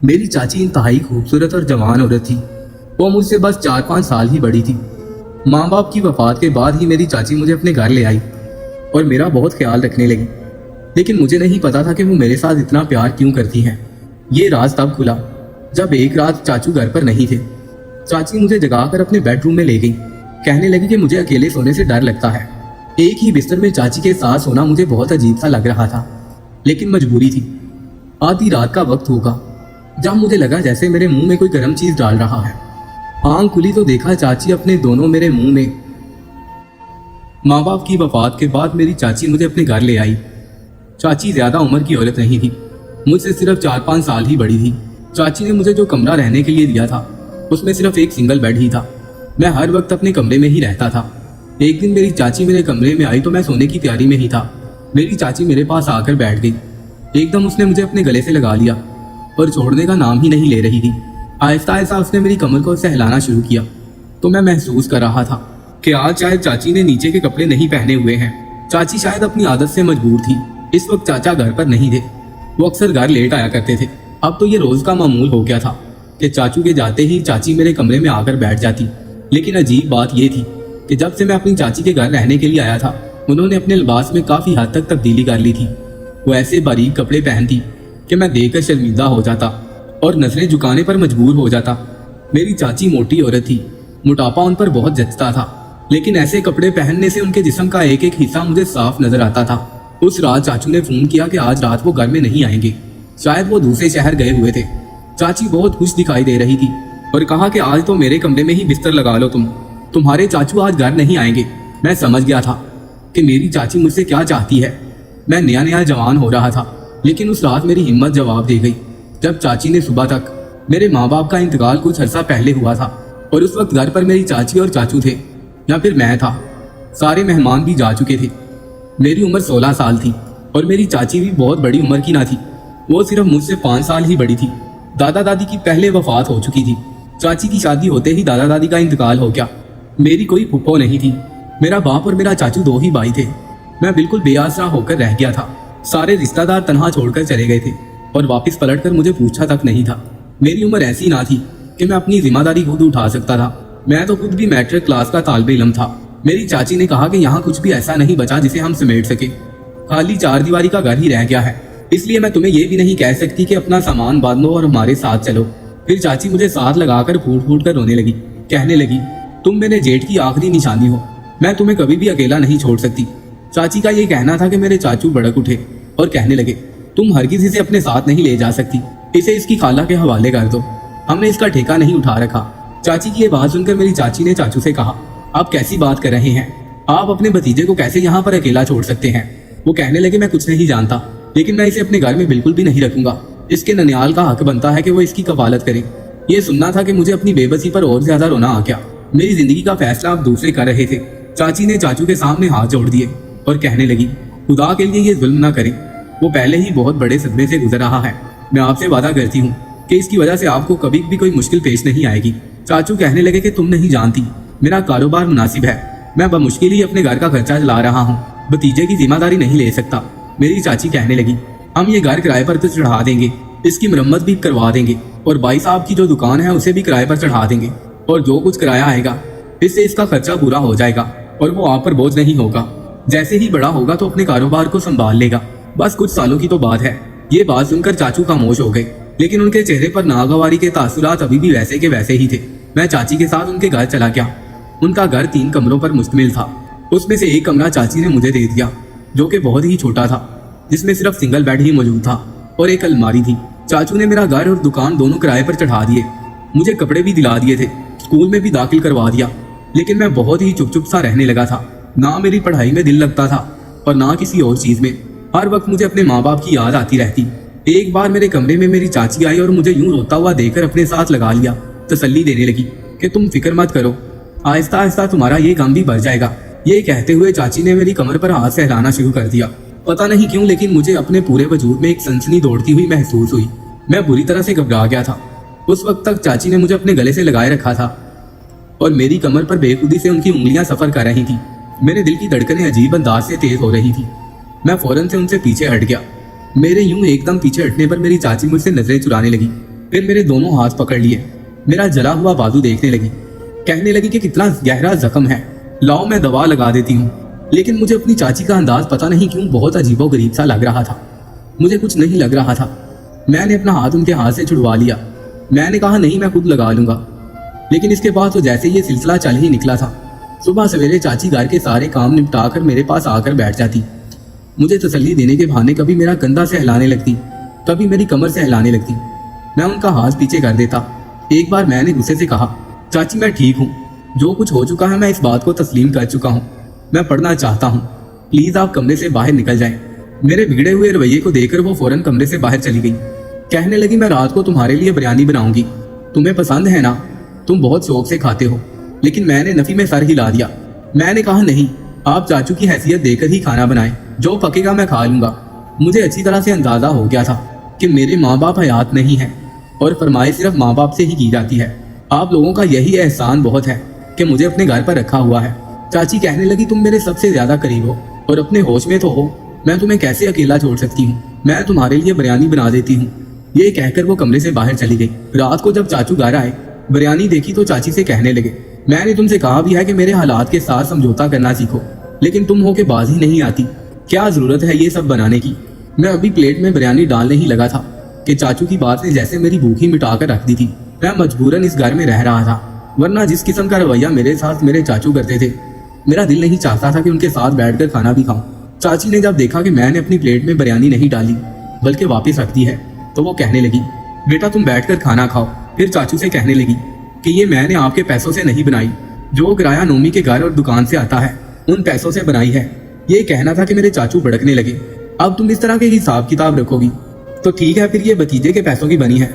मेरी चाची इंतहाई खूबसूरत और जवान औरत थी। वो मुझसे बस 4-5 साल ही बड़ी थी। माँ बाप की वफात के बाद ही मेरी चाची मुझे अपने घर ले आई और मेरा बहुत ख्याल रखने लगी। लेकिन मुझे नहीं पता था कि वो मेरे साथ इतना प्यार क्यों करती हैं। ये राज तब खुला जब एक रात चाचू घर पर नहीं थे। चाची मुझे जगाकर अपने बेडरूम में ले गई। कहने लगी कि मुझे अकेले सोने से डर लगता है। एक ही बिस्तर में चाची के साथ सोना मुझे बहुत अजीब सा लग रहा था, लेकिन मजबूरी थी। आधी रात का वक्त होगा जब मुझे लगा जैसे मेरे मुंह में कोई गर्म चीज डाल रहा है। आंख खुली तो देखा चाची अपने दोनों मेरे मुंह में। माँ बाप की वफात के बाद मेरी चाची मुझे अपने घर ले आई। चाची ज्यादा उम्र की औरत नहीं थी, मुझसे सिर्फ 4-5 साल ही बड़ी थी। चाची ने मुझे जो कमरा रहने के लिए दिया था उसमें सिर्फ एक सिंगल बेड ही था। मैं हर वक्त अपने कमरे में ही रहता था। एक दिन मेरी चाची मेरे कमरे में आई तो मैं सोने की तैयारी में ही था। मेरी चाची मेरे पास आकर बैठ गई। एकदम उसने मुझे अपने गले से लगा लिया और छोड़ने का नाम ही नहीं ले रही थी। आहिस्ता आहिस्ता उसने मेरी कमर को सहलाना शुरू किया तो मैं महसूस कर रहा था कि आज शायद चाची ने नीचे के कपड़े नहीं पहने हुए हैं। चाची शायद अपनी आदत से मजबूर थी। इस वक्त चाचा घर पर नहीं थे। वो अक्सर घर लेट आया करते थे। अब तो ये रोज का मामूल हो गया था कि चाचू के जाते ही चाची मेरे कमरे में आकर बैठ जाती। लेकिन अजीब बात यह थी कि जब से मैं अपनी चाची के घर रहने के लिए आया था उन्होंने अपने लिबास में काफी हद तक तब्दीली कर ली थी। वो ऐसे बारीक कपड़े पहनती कि मैं देखकर शर्मिंदा हो जाता और नजरें झुकाने पर मजबूर हो जाता। मेरी चाची मोटी औरत थी, मोटापा उन पर बहुत जचता था, लेकिन ऐसे कपड़े पहनने से उनके जिस्म का एक एक हिस्सा मुझे साफ नजर आता था। उस रात चाचू ने फोन किया कि आज रात वो घर में नहीं आएंगे, शायद वो दूसरे शहर गए हुए थे। चाची बहुत खुश दिखाई दे रही थी और कहा कि आज तो मेरे कमरे में ही बिस्तर लगा लो, तुम्हारे चाचू आज घर नहीं आएंगे। मैं समझ गया था कि मेरी चाची मुझसे क्या चाहती है। मैं नया नया जवान हो रहा था, लेकिन उस रात मेरी हिम्मत जवाब दे गई जब चाची ने सुबह तक मेरे माँ बाप का इंतकाल कुछ अरसा पहले हुआ था और उस वक्त घर पर मेरी चाची और चाचू थे या फिर मैं था। सारे मेहमान भी जा चुके थे। मेरी उम्र 16 साल थी और मेरी चाची भी बहुत बड़ी उम्र की ना थी। वो सिर्फ मुझसे 5 साल ही बड़ी थी। दादा दादी की पहले वफात हो चुकी थी। चाची की शादी होते ही दादा दादी का इंतकाल हो गया। मेरी कोई फुप्पो नहीं थी। मेरा बाप और मेरा चाचू 2 ही भाई थे। मैं बिल्कुल बेआसरा होकर रह गया था। सारे रिश्तेदार तनहा छोड़कर चले गए थे और वापस पलटकर मुझे पूछा तक नहीं था। मेरी उम्र ऐसी ना थी कि मैं अपनी जिम्मेदारी खुद उठा सकता था। मैं तो खुद भी मैट्रिक क्लास का तालिबे इल्म था। मेरी चाची ने कहा कि यहाँ कुछ भी ऐसा नहीं बचा जिसे हम समेट सके। खाली 4 दीवारी का घर ही रह गया है, इसलिए मैं तुम्हें ये भी नहीं कह सकती कि अपना सामान बांध लो और हमारे साथ चलो। फिर चाची मुझे साथ लगाकर फूट फूट कर रोने लगी। कहने लगी, तुम मेरे जेठ की आखिरी निशानी हो, मैं तुम्हें कभी भी अकेला नहीं छोड़ सकती। चाची का ये कहना था कि मेरे चाचू भड़क उठे और कहने लगे, तुम हर किसी से अपने साथ नहीं ले जा सकती, इसे इसकी खाला के हवाले कर दो, हमने इसका ठेका नहीं उठा रखा। चाची की ये बात सुनकर मेरी चाची ने चाचू से कहा, आप कैसी बात कर रहे हैं, आप अपने भतीजे को कैसे यहाँ पर अकेला छोड़ सकते हैं। वो कहने लगे, मैं कुछ नहीं जानता, लेकिन मैं इसे अपने घर में बिल्कुल भी नहीं रखूंगा। इसके ननियाल का हक बनता है कि वो इसकी कफालत करे। ये सुनना था कि मुझे अपनी बेबसी पर और ज्यादा रोना आ गया। मेरी जिंदगी का फैसला अब दूसरे कर रहे थे। चाची ने चाचू के सामने हाथ जोड़ दिए और कहने लगी, खुदा के लिए ये जुल्म न करें, वो पहले ही बहुत बड़े सदमे से गुजर रहा है। मैं आपसे वादा करती हूँ कि इसकी वजह से आपको कभी भी कोई मुश्किल पेश नहीं आएगी। चाचू कहने लगे कि तुम नहीं जानती, मेरा कारोबार मुनासिब है, मैं बमुश्किल ही अपने घर का खर्चा चला रहा हूँ, भतीजे की जिम्मेदारी नहीं ले सकता। मेरी चाची कहने लगी, हम ये घर किराए पर तो चढ़ा देंगे, इसकी मरम्मत भी करवा देंगे और भाई साहब की जो दुकान है उसे भी किराए पर चढ़ा देंगे, और जो कुछ किराया आएगा इससे इसका खर्चा पूरा हो जाएगा और वो आप पर बोझ नहीं होगा। जैसे ही बड़ा होगा तो अपने कारोबार को संभाल लेगा, बस कुछ सालों की तो बात है। ये बात सुनकर चाचू खामोश हो गए, लेकिन उनके चेहरे पर नागवारी के तासुरात अभी भी वैसे के वैसे ही थे। मैं चाची के साथ उनके घर चला गया। उनका घर 3 कमरों पर मुश्तमिल था। उसमें से एक कमरा चाची ने मुझे दे दिया, जो कि बहुत ही छोटा था, जिसमें सिर्फ सिंगल बेड ही मौजूद था और एक अलमारी थी। चाचू ने मेरा घर और दुकान दोनों किराए पर चढ़ा दिए। मुझे कपड़े भी दिला दिए थे, स्कूल में भी दाखिल करवा दिया, लेकिन मैं बहुत ही चुप चुप सा रहने लगा था। ना मेरी पढ़ाई में दिल लगता था और ना किसी और चीज में। हर वक्त मुझे अपने माँ बाप की याद आती रहती। एक बार मेरे कमरे में मेरी चाची आई और मुझे यूं रोता हुआ देखकर अपने साथ लगा लिया। तसल्ली देने लगी कि तुम फिक्र मत करो, आहिस्ता आहिस्ता तुम्हारा ये गम भी भर जाएगा। ये कहते हुए चाची ने मेरी कमर पर हाथ सहलाना शुरू कर दिया। पता नहीं क्यों, लेकिन मुझे अपने पूरे वजूद में एक सनसनी दौड़ती हुई महसूस हुई। मैं बुरी तरह से घबरा गया था। उस वक्त तक चाची ने मुझे अपने गले से लगाए रखा था और मेरी कमर पर बेखुदी से उनकी उंगलियां सफर कर रही थी। मेरे दिल की धड़कनें अजीब अंदाज से तेज हो रही थी। मैं फौरन से उनसे पीछे हट गया। मेरे यूं एकदम पीछे हटने पर मेरी चाची मुझसे नजरें चुराने लगी। फिर मेरे दोनों हाथ पकड़ लिए, मेरा जला हुआ बाजू देखने लगी। कहने लगी कि कितना गहरा जख्म है, लाओ मैं दवा लगा देती हूँ। लेकिन मुझे अपनी चाची का अंदाज पता नहीं क्यों बहुत अजीबोगरीब सा लग रहा था। मुझे कुछ नहीं लग रहा था। मैंने अपना हाथ उनके हाथ से छुड़वा लिया। मैंने कहा नहीं, मैं खुद लगा लूंगा। लेकिन इसके बाद तो जैसे ये सिलसिला चल ही निकला था। सुबह सवेरे चाची घर के सारे काम निपटा कर मेरे पास आकर बैठ जाती। मुझे तसल्ली देने के बहाने कभी मेरा कंधा से हिलाने लगती, कभी मेरी कमर से हिलाने लगती। मैं उनका हाथ पीछे कर देता। एक बार मैंने गुस्से से कहा, चाची मैं ठीक हूँ, जो कुछ हो चुका है मैं इस बात को तस्लीम कर चुका हूँ, मैं पढ़ना चाहता हूँ, प्लीज आप कमरे से बाहर निकल जाएं। मेरे बिगड़े हुए रवैये को देखकर वो फौरन कमरे से बाहर चली गई। कहने लगी, मैं रात को तुम्हारे लिए बिरयानी बनाऊंगी, तुम्हें पसंद है ना, तुम बहुत शौक से खाते हो। लेकिन मैंने नफी में सर हिला दिया। मैंने कहा नहीं, आप चाचू की हैसियत देकर ही खाना बनाएं, जो पकेगा मैं खा लूंगा। मुझे अच्छी तरह से अंदाजा हो गया था कि मेरे माँ बाप हयात नहीं है और फरमाइश सिर्फ माँ बाप से ही की जाती है। आप लोगों का यही एहसान बहुत है कि मुझे अपने घर पर रखा हुआ है। चाची कहने लगी, तुम मेरे सबसे ज्यादा करीब हो और अपने होश में तो हो, मैं तुम्हें कैसे अकेला छोड़ सकती हूँ, मैं तुम्हारे लिए बिरयानी बना देती हूँ। ये कहकर वो कमरे से बाहर चली गई। रात को जब चाचू घर आए, बिरयानी देखी तो चाची से कहने लगे, मैंने तुमसे कहा भी है कि मेरे हालात के साथ समझौता करना सीखो, लेकिन तुम हो के बाज ही नहीं आती। क्या जरूरत है ये सब बनाने की। मैं अभी प्लेट में बिरयानी डालने ही लगा था कि चाचू की बात ने जैसे मेरी भूख ही मिटा कर रख दी थी। मैं मजबूरन इस घर में रह रहा था, वरना जिस किस्म का रवैया मेरे साथ मेरे चाचू करते थे, मेरा दिल नहीं चाहता था कि उनके साथ बैठकर खाना भी खाऊं। चाची ने जब देखा कि मैंने अपनी प्लेट में बिरयानी नहीं डाली बल्कि वापस रख दी है, तो वो कहने लगी, बेटा तुम बैठकर खाना खाओ। फिर चाचू से कहने लगी कि ये मैंने आपके पैसों से नहीं बनाई, जो किराया नोमी के घर और दुकान से आता है उन पैसों से बनाई है। ये कहना था कि मेरे चाचू भड़कने लगे, अब तुम इस तरह के हिसाब किताब रखोगी तो ठीक है, फिर ये भतीजे के पैसों की बनी है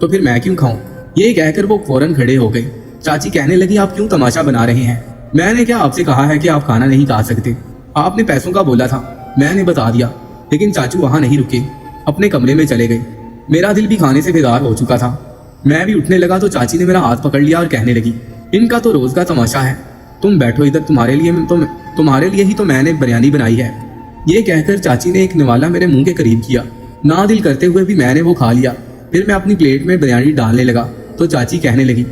तो फिर मैं क्यों खाऊं। ये कहकर वो फौरन खड़े हो गए। चाची कहने लगी, आप क्यों तमाशा बना रहे हैं, मैंने क्या आपसे कहा है कि आप खाना नहीं खा सकते, आपने पैसों का बोला था, मैंने बता दिया। लेकिन चाचू वहां नहीं रुके, अपने कमरे में चले गए। मेरा दिल भी खाने से बेदार हो चुका था। मैं भी उठने लगा तो चाची ने मेरा हाथ पकड़ लिया और कहने लगी, इनका तो रोज का तमाशा है, तुम बैठो इधर, तुम्हारे लिए ही तो मैंने बिरयानी बनाई है। ये कहकर चाची ने एक निवाला मेरे मुंह के करीब किया। ना दिल करते हुए भी मैंने वो खा लिया। फिर मैं अपनी प्लेट में बिरयानी डालने लगा तो चाची कहने लगी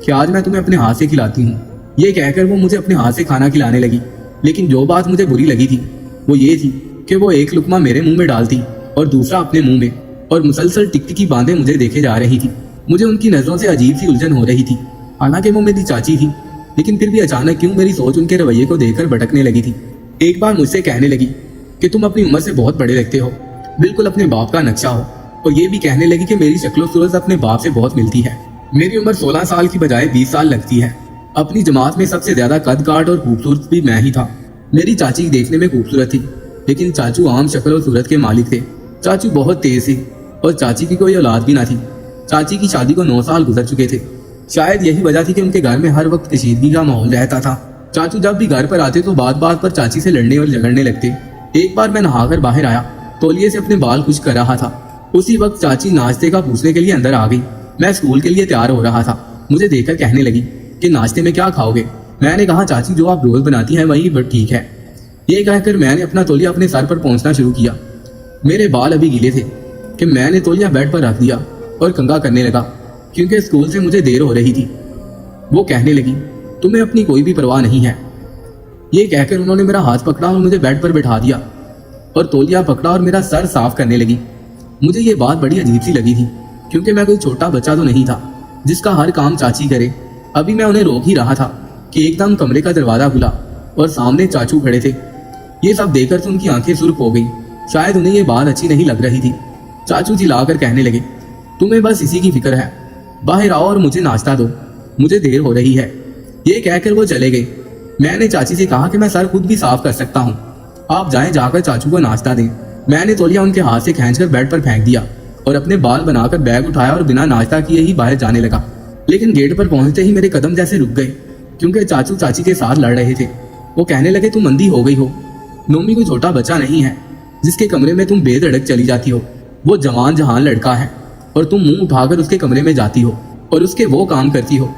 कि आज मैं तुम्हें अपने हाथ से खिलाती हूँ। ये कहकर वो मुझे अपने हाथ से खाना खिलाने लगी। लेकिन जो बात मुझे बुरी लगी थी वो ये थी कि वो एक लुकमा मेरे मुंह में डालती और दूसरा अपने मुंह में, और मुसलसल टिकटिकी बांधे मुझे देखे जा रही थी। मुझे उनकी नजरों से अजीब सी उलझन हो रही थी। हालांकि वो मेरी चाची थी, लेकिन फिर भी अचानक क्यों मेरी सोच उनके रवैये को देखकर भटकने लगी थी। एक बार मुझसे कहने लगी कि तुम अपनी उम्र से बहुत बड़े लगते हो, बिल्कुल अपने बाप का नक्शा हो। और ये भी कहने लगी कि मेरी शक्लो सूरत अपने बाप से बहुत मिलती है। मेरी उम्र 16 साल की बजाय 20 साल लगती है। अपनी जमात में सबसे ज्यादा कद काट और खूबसूरत भी मैं ही था। मेरी चाची देखने में खूबसूरत थी, लेकिन चाचू आम शक्ल और सूरत के मालिक थे। चाचू बहुत तेज थे और चाची की कोई औलाद भी ना थी। चाची की शादी को 9 साल गुजर चुके थे। शायद यही वजह थी कि उनके घर में हर वक्त कशीदगी का माहौल रहता था। चाचू जब भी घर पर आते तो बात बात पर चाची से लड़ने और झगड़ने लगते। एक बार मैं नहाकर बाहर आया, तौलिए से अपने बाल खुश कर रहा था। उसी वक्त चाची नाश्ते का पूछने के लिए अंदर आ गई। मैं स्कूल के लिए तैयार हो रहा था। मुझे देखकर कहने लगी कि नाश्ते में क्या खाओगे। मैंने कहा, चाची जो आप रोज बनाती हैं वही बट ठीक है। ये कहकर मैंने अपना तौलिया अपने सर पर पहुंचना शुरू किया। मेरे बाल अभी गीले थे कि मैंने तौलिया बेड पर रख दिया और कंघा करने लगा, क्योंकि स्कूल से मुझे देर हो रही थी। वो कहने लगी, तुम्हें अपनी कोई भी परवाह नहीं है। ये कहकर उन्होंने मेरा हाथ पकड़ा और मुझे बेड पर बैठा दिया और तौलिया पकड़ा और मेरा सर साफ करने लगी। मुझे ये बात बड़ी अजीब सी लगी थी, क्योंकि मैं कोई छोटा बच्चा तो नहीं था जिसका हर काम चाची करे। अभी मैं उन्हें रोक ही रहा था कि एकदम कमरे का दरवाजा खुला और सामने चाचू खड़े थे। ये सब देखकर तो उनकी आंखें सुर्ख हो गई। शायद उन्हें ये बात अच्छी नहीं लग रही थी। चाचू चिल्लाकर कहने लगे, तुम्हें बस इसी की फिक्र है, बाहर आओ और मुझे नाश्ता दो, मुझे देर हो रही है। ये कहकर वो चले गए। मैंने चाची से कहा कि मैं सर खुद भी साफ कर सकता हूँ, आप जाएं जाकर चाचू को नाश्ता दें। मैंने तौलिया उनके हाथ से खींचकर बेड पर फेंक दिया और अपने बाल बनाकर बैग उठाया और बिना नाश्ता किए ही बाहर जाने लगा। लेकिन गेट पर पहुंचते ही मेरे कदम जैसे रुक गए, क्योंकि चाचू चाची के साथ लड़ रहे थे। वो कहने लगे, तुम अंधी हो गई हो, नोमी कोई छोटा बच्चा नहीं है जिसके कमरे में तुम बेधड़क चली जाती हो। वो जवान जहान लड़का है और तुम मुंह उठाकर उसके कमरे में जाती हो और उसके वो काम करती हो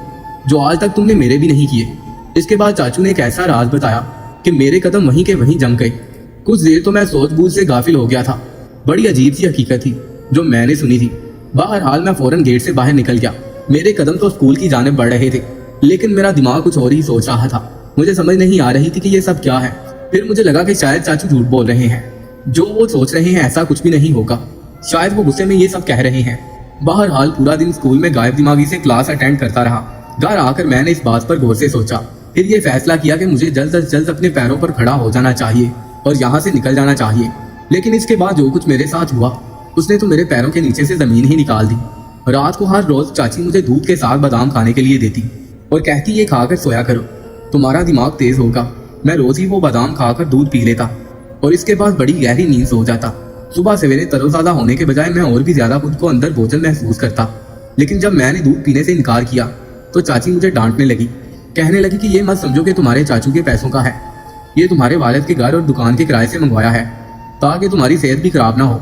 जो आज तक तुमने मेरे भी नहीं किए। इसके बाद चाचू ने एक ऐसा राज बताया कि मेरे कदम वहीं के वहीं जम गए। कुछ देर तो मैं सोच बूझ से गाफिल हो गया था। बड़ी अजीब सी हकीकत थी जो मैंने सुनी थी। बहरहाल मैं फौरन गेट से बाहर निकल गया। मेरे कदम तो स्कूल की जानिब बढ़ रहे थे, लेकिन मेरा दिमाग कुछ और ही सोच रहा था। मुझे समझ नहीं आ रही थी कि ये सब क्या है। फिर मुझे लगा कि शायद चाचू झूठ बोल रहे हैं, जो वो सोच रहे हैं ऐसा कुछ भी नहीं होगा। शायद वो गुस्से में ये सब कह रहे हैं। बहरहाल पूरा दिन स्कूल में गायब दिमागी से क्लास अटेंड करता रहा। घर आकर मैंने इस बात पर गौर से सोचा, फिर ये फैसला किया कि मुझे जल्द से जल्द अपने पैरों पर खड़ा हो जाना चाहिए और यहाँ से निकल जाना चाहिए। लेकिन इसके बाद जो कुछ मेरे साथ हुआ, उसने तो मेरे पैरों के नीचे से जमीन ही निकाल दी। रात को हर रोज चाची मुझे दूध के साथ बादाम खाने के लिए देती और कहती ये खाकर सोया करो, तुम्हारा दिमाग तेज होगा। मैं रोज ही वो बादाम खाकर दूध पी लेता और इसके बाद बड़ी गहरी नींद सो जाता। सुबह सवेरे तरोताजा होने के बजाय मैं और भी ज्यादा खुद को अंदर बोझल महसूस करता। लेकिन जब मैंने दूध पीने से इनकार किया तो चाची मुझे डांटने लगी। कहने लगी कि ये मत समझो कि तुम्हारे चाचू के पैसों का है, ये तुम्हारे वालिद के घर और दुकान के किराए से मंगवाया है ताकि तुम्हारी सेहत भी खराब ना हो।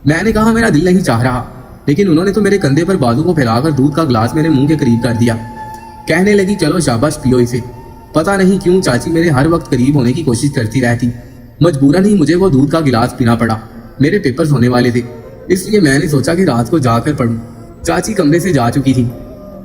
मैंने कहा मेरा दिल नहीं चाह रहा, लेकिन उन्होंने तो मेरे कंधे पर बाजू को फैलाकर दूध का गिलास मेरे मुंह के करीब कर दिया। कहने लगी चलो शाबाश पियो इसे। पता नहीं क्यों चाची मेरे हर वक्त करीब होने की कोशिश करती रहती। मजबूरन ही मुझे वो दूध का गिलास पीना पड़ा। मेरे पेपर्स होने वाले थे, इसलिए मैंने सोचा कि रात को जाकर पढूं। चाची कमरे से जा चुकी थी।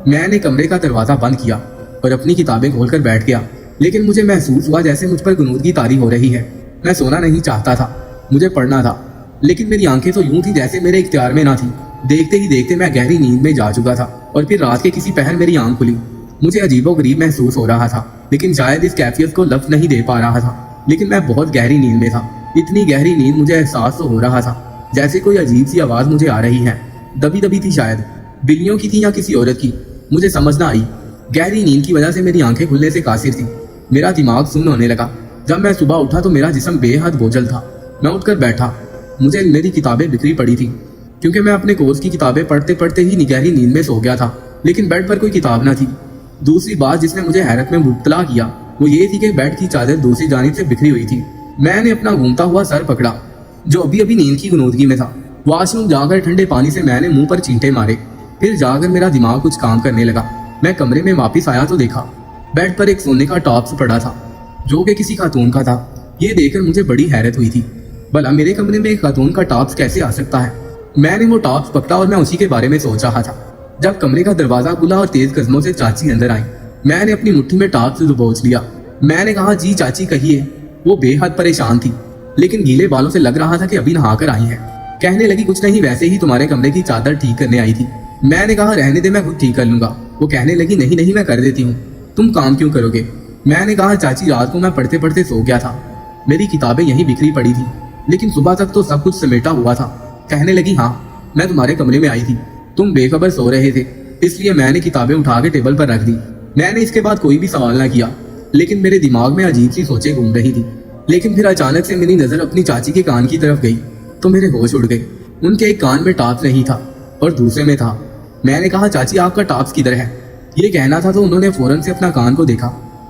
मैंने कमरे का दरवाजा बंद किया और अपनी किताबें खोलकर बैठ गया। लेकिन मुझे महसूस हुआ जैसे मुझ पर गुनूदगी तारी हो रही है। मैं सोना नहीं चाहता था, मुझे पढ़ना था, लेकिन मेरी आंखें तो यूं थी जैसे मेरे इख्तियार में ना थी। देखते ही देखते मैं गहरी नींद में जा चुका था और फिर रात के किसी पहर मेरी आंख खुली। मुझे अजीबोगरीब महसूस हो रहा था, लेकिन शायद इस कैफियत को लफ्ज नहीं दे पा रहा था। लेकिन मैं बहुत गहरी नींद में था। इतनी गहरी नींद मुझे एहसास तो हो रहा था जैसे कोई अजीब सी आवाज मुझे आ रही है। दबी दबी थी, शायद बिल्लियों की थी या किसी औरत की, मुझे समझ ना आई। गहरी नींद की वजह से मेरी आंखें खुलने से कासिर थी। मेरा दिमाग सुन्न होने लगा। जब मैं सुबह उठा तो मेरा जिस्म बेहद बोझल था। मैं उठकर बैठा। मुझे मेरी किताबें बिखरी पड़ी थी, क्योंकि मैं अपने कोर्स की किताबें पढ़ते पढ़ते ही गहरी नींद में सो गया था। लेकिन बेड पर कोई किताब ना थी। दूसरी बात जिसने मुझे हैरत में मुब्तला किया वो ये थी कि बेड की चादर दूसरी जानिब से बिखरी हुई थी। मैंने अपना घूमता हुआ सर पकड़ा, जो अभी अभी नींद की गुनूदगी में था। वॉशरूम जाकर ठंडे पानी से मैंने मुंह पर चींटे मारे। फिर जाकर मेरा दिमाग कुछ काम करने लगा। मैं कमरे में वापस आया तो देखा बेड पर एक सोने का टॉप्स पड़ा था, जो कि किसी खातून का था। ये देखकर मुझे बड़ी हैरत हुई थी। भला मेरे कमरे में एक खातून का टॉप्स कैसे आ सकता है? मैंने वो टॉप्स पकड़ा और मैं उसी के बारे में सोच रहा था जब कमरे का दरवाजा खुला और तेज कदमों से चाची अंदर आई। मैंने अपनी मुट्ठी में टॉप्स दबोच लिया। मैंने कहा जी चाची कहिए। वो बेहद परेशान थी, लेकिन गीले बालों से लग रहा था कि अभी नहाकर आई है। कहने लगी कुछ नहीं, वैसे ही तुम्हारे कमरे की चादर ठीक करने आई थी। मैंने कहा रहने दे, मैं खुद ठीक कर लूंगा। वो कहने लगी नहीं नहीं मैं कर देती हूँ, तुम काम क्यों करोगे? मैंने कहा चाची रात को मैं पढ़ते पढ़ते सो गया था, मेरी किताबें यहीं बिखरी पड़ी थी, लेकिन सुबह तक तो सब कुछ समेटा हुआ था। कहने लगी हाँ मैं तुम्हारे कमरे में आई थी, तुम बेखबर सो रहे थे, इसलिए मैंने किताबें उठा के टेबल पर रख दी। मैंने इसके बाद कोई भी सवाल ना किया, लेकिन मेरे दिमाग में अजीब सी सोचें घूम रही थी। लेकिन फिर अचानक से मेरी नजर अपनी चाची के कान की तरफ गई तो मेरे होश उड़ गए। उनके एक कान में टॉप्स नहीं था और दूसरे में था। मैंने कहा चाची आपका टॉप्स किधर है? ये कहना था तो उन्होंने फौरन से अपना कान को देखा।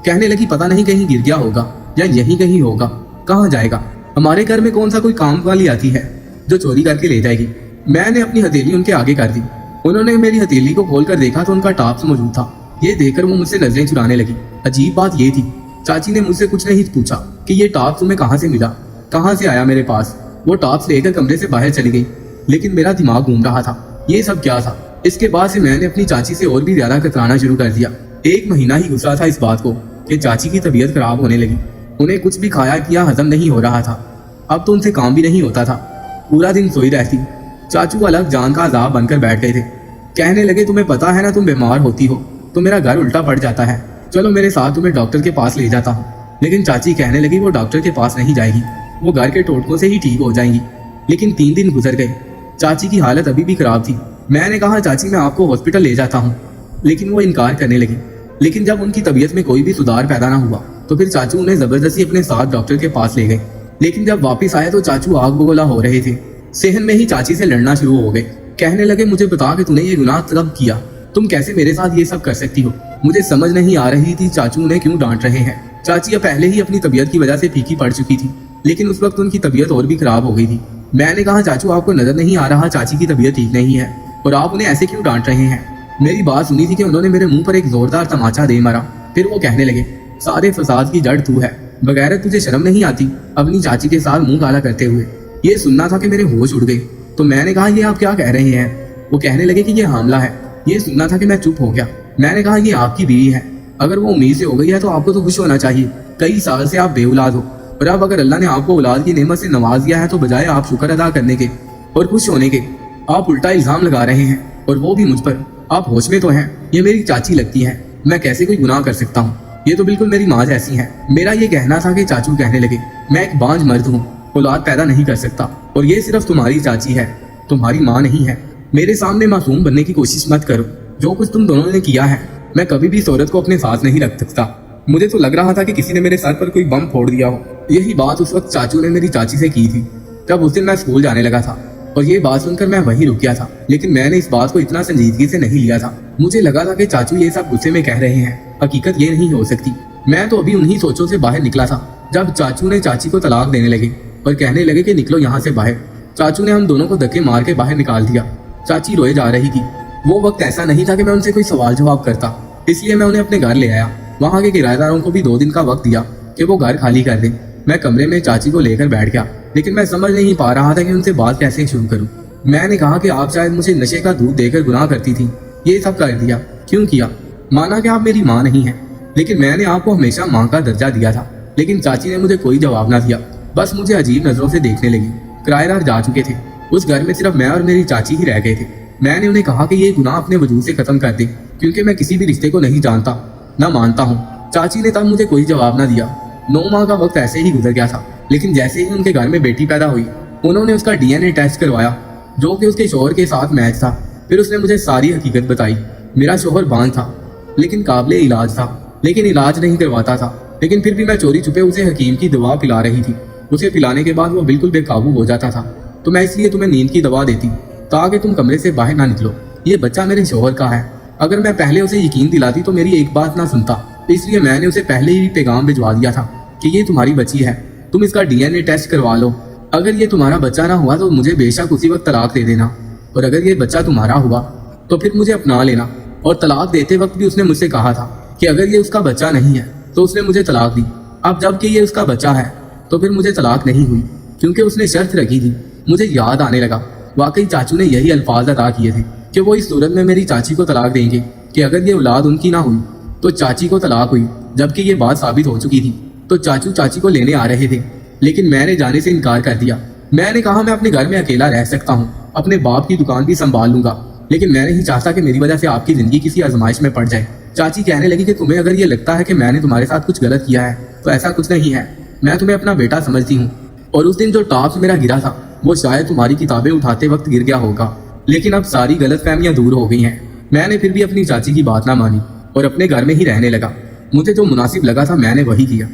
कहने लगी पता नहीं कहीं गिर गया होगा या यहीं कहीं होगा, कहाँ जाएगा? हमारे घर में कौन सा कोई काम वाली आती है जो चोरी करके ले जाएगी? मैंने अपनी हथेली उनके आगे कर दी। उन्होंने मेरी हथेली को खोलकर देखा तो उनका टॉप्स मौजूद था। ये देखकर वो मुझसे नजरें चुराने लगी। अजीब बात ये थी, चाची ने मुझसे कुछ नहीं पूछा कि ये टॉप्स तुम्हें कहाँ से मिला, कहाँ से आया मेरे पास। वो टॉप्स लेकर कमरे से बाहर चली गई, लेकिन मेरा दिमाग घूम रहा था ये सब क्या था। इसके बाद से मैंने अपनी चाची से और भी ज्यादा कतराना शुरू कर दिया। 1 महीना ही गुस्सा था इस बात को कि चाची की तबीयत खराब होने लगी। उन्हें कुछ भी खाया पिया हजम नहीं हो रहा था। अब तो उनसे काम भी नहीं होता था, पूरा दिन सोई रहती। चाचू अलग जान का अजाब बनकर बैठ गए थे। कहने लगे तुम्हें पता है ना, तुम बीमार होती हो तो मेरा घर उल्टा पड़ जाता है, चलो मेरे साथ तुम्हें डॉक्टर के पास ले जाता हूँ। लेकिन चाची कहने लगी वो डॉक्टर के पास नहीं जाएगी, वो घर के टोटकों से ही ठीक हो जाएंगी। लेकिन 3 दिन गुजर गए, चाची की हालत अभी भी खराब थी। मैंने कहा चाची मैं आपको हॉस्पिटल ले जाता हूँ, लेकिन वो इनकार करने लगी। लेकिन जब उनकी तबीयत में कोई भी सुधार पैदा ना हुआ तो फिर चाचू उन्हें जबरदस्ती अपने साथ डॉक्टर के पास ले गए। लेकिन जब वापिस आए तो चाचू आग बगोला हो रहे थे। सेहन में ही चाची से लड़ना शुरू हो गए। कहने लगे मुझे बता कि तूने ये गुनाह कब किया, तुम कैसे मेरे साथ ये सब कर सकती हो? मुझे समझ नहीं आ रही थी चाचू उन्हें क्यों डांट रहे हैं। चाची अब पहले ही अपनी तबीयत की वजह से फीकी पड़ चुकी थी, लेकिन उस वक्त उनकी तबीयत और भी खराब हो गई थी। मैंने कहा चाचू आपको नजर नहीं आ रहा चाची की तबीयत ठीक नहीं है और आप उन्हें ऐसे क्यों डांट रहे हैं? मेरी बात सुनी थी कि उन्होंने मेरे मुंह पर एक जोरदार तमाचा दे मारा। फिर वो कहने लगे सारे फसाद की जड़ तू है, बगैर तुझे शर्म नहीं आती अपनी चाची के साथ मुंह काला करते हुए। ये सुनना था कि मेरे होश उड़ गए। तो मैंने कहा ये आप क्या कह रहे हैं? वो कहने लगे कि ये हामला है। ये सुनना था कि मैं चुप हो गया। मैंने कहा ये आपकी बीवी है, अगर वो उम्मीद से हो गई है तो आपको तो खुश होना चाहिए। कई साल से आप बेऔलाद हो, और अब अगर अल्लाह ने आपको औलाद की नेमत से नवाज दिया है तो बजाय आप शुक्र अदा करने के और खुश होने के, आप उल्टा इल्जाम लगा रहे हैं, और वो भी मुझ पर। आप होश में तो हैं? ये मेरी चाची लगती है, मैं कैसे कोई गुनाह कर सकता हूँ? ये तो बिल्कुल मेरी माँ जैसी है। मेरा ये कहना था कि चाचू कहने लगे, मैं एक बांझ मर्द हूँ, औलाद पैदा नहीं कर सकता, और ये सिर्फ तुम्हारी चाची है, तुम्हारी माँ नहीं है। मेरे सामने मासूम बनने की कोशिश मत करो। जो कुछ तुम दोनों ने किया है, मैं कभी भी इस औरत को अपने साथ नहीं रख सकता। मुझे तो लग रहा था कि किसी ने मेरे सर पर कोई बम फोड़ दिया हो। यही बात उस वक्त चाचू ने मेरी चाची से की थी, जब उस दिन मैं स्कूल जाने लगा था, और ये बात सुनकर मैं वहीं रुक गया था। लेकिन मैंने इस बात को इतना संजीदगी से नहीं लिया था। मुझे लगा था कि चाचू ये सब गुस्से में कह रहे हैं, हकीकत ये नहीं हो सकती। मैं तो अभी उन्हीं सोचों से बाहर निकला था जब चाचू ने चाची को तलाक देने लगे और कहने लगे कि निकलो यहाँ से बाहर। चाचू ने हम दोनों को धक्के मार के बाहर निकाल दिया। चाची रोए जा रही थी। वो वक्त ऐसा नहीं था कि मैं उनसे कोई सवाल जवाब करता, इसलिए मैं उन्हें अपने घर ले आया। वहाँ के किराएदारों को भी 2 दिन का वक्त दिया कि वो घर खाली कर दें। मैं कमरे में चाची को लेकर बैठ गया, लेकिन मैं समझ नहीं पा रहा था कि उनसे बात कैसे शुरू करूं। मैंने कहा कि आप शायद मुझे नशे का दूध देकर गुनाह करती थी, ये सब कर दिया। क्यों किया? माना कि आप मेरी माँ नहीं है, लेकिन मैंने आपको हमेशा माँ का दर्जा दिया था। लेकिन चाची ने मुझे कोई जवाब ना दिया, बस मुझे अजीब नजरों से देखने लगी। किराएदार जा चुके थे, उस घर में सिर्फ मैं और मेरी चाची ही रह गए थे। मैंने उन्हें कहा कि ये गुनाह अपने वजूद से खत्म कर दे, क्योंकि मैं किसी भी रिश्ते को नहीं जानता, ना मानता हूँ। चाची ने तब मुझे कोई जवाब ना दिया। 9 माह का वक्त ऐसे ही गुजर गया था, लेकिन जैसे ही उनके घर में बेटी पैदा हुई, उन्होंने उसका DNA टेस्ट करवाया, जो कि उसके शोहर के साथ मैच था। फिर उसने मुझे सारी हकीकत बताई। मेरा शोहर बांझ था, लेकिन काबिले इलाज था, लेकिन इलाज नहीं करवाता था। लेकिन फिर भी मैं चोरी छुपे उसे हकीम की दवा पिला रही थी। उसे पिलाने के बाद वो बिल्कुल बेकाबू हो जाता था, तो मैं इसलिए तुम्हें नींद की दवा देती ताकि तुम कमरे से बाहर ना निकलो। ये बच्चा मेरे शोहर का है। अगर मैं पहले उसे यकीन दिलाती तो मेरी एक बात ना सुनता, इसलिए मैंने उसे पहले ही पैगाम भिजवा दिया था कि ये तुम्हारी बच्ची है, तुम इसका DNA टेस्ट करवा लो। अगर ये तुम्हारा बच्चा ना हुआ तो मुझे बेशक उसी वक्त तलाक दे देना, और अगर ये बच्चा तुम्हारा हुआ तो फिर मुझे अपना लेना। और तलाक देते वक्त भी उसने मुझसे कहा था कि अगर ये उसका बच्चा नहीं है तो उसने मुझे तलाक दी। अब जबकि ये उसका बच्चा है तो फिर मुझे तलाक नहीं हुई, क्योंकि उसने शर्त रखी थी। मुझे याद आने लगा, वाकई चाचू ने यही अल्फाज अदा किए थे कि वो इस सूरत में मेरी चाची को तलाक देंगे कि अगर ये औलाद उनकी ना हुई तो चाची को तलाक हुई। जबकि ये बात साबित हो चुकी थी, तो चाचू चाची को लेने आ रहे थे, लेकिन मैंने जाने से इनकार कर दिया। मैंने कहा मैं अपने घर में अकेला रह सकता हूँ, अपने बाप की दुकान भी संभाल लूंगा, लेकिन मैं नहीं चाहता कि मेरी वजह से आपकी जिंदगी किसी आजमाइश में पड़ जाए। चाची कहने लगी कि तुम्हें अगर ये लगता है कि मैंने तुम्हारे साथ कुछ गलत किया है तो ऐसा कुछ नहीं है, मैं तुम्हें अपना बेटा समझती हूँ। और उस दिन जो टॉप मेरा गिरा था वो शायद तुम्हारी किताबें उठाते वक्त गिर गया होगा, लेकिन अब सारी गलतफहमियां दूर हो गई हैं। मैंने फिर भी अपनी चाची की बात ना मानी और अपने घर में ही रहने लगा। मुझे जो मुनासिब लगा था मैंने वही किया।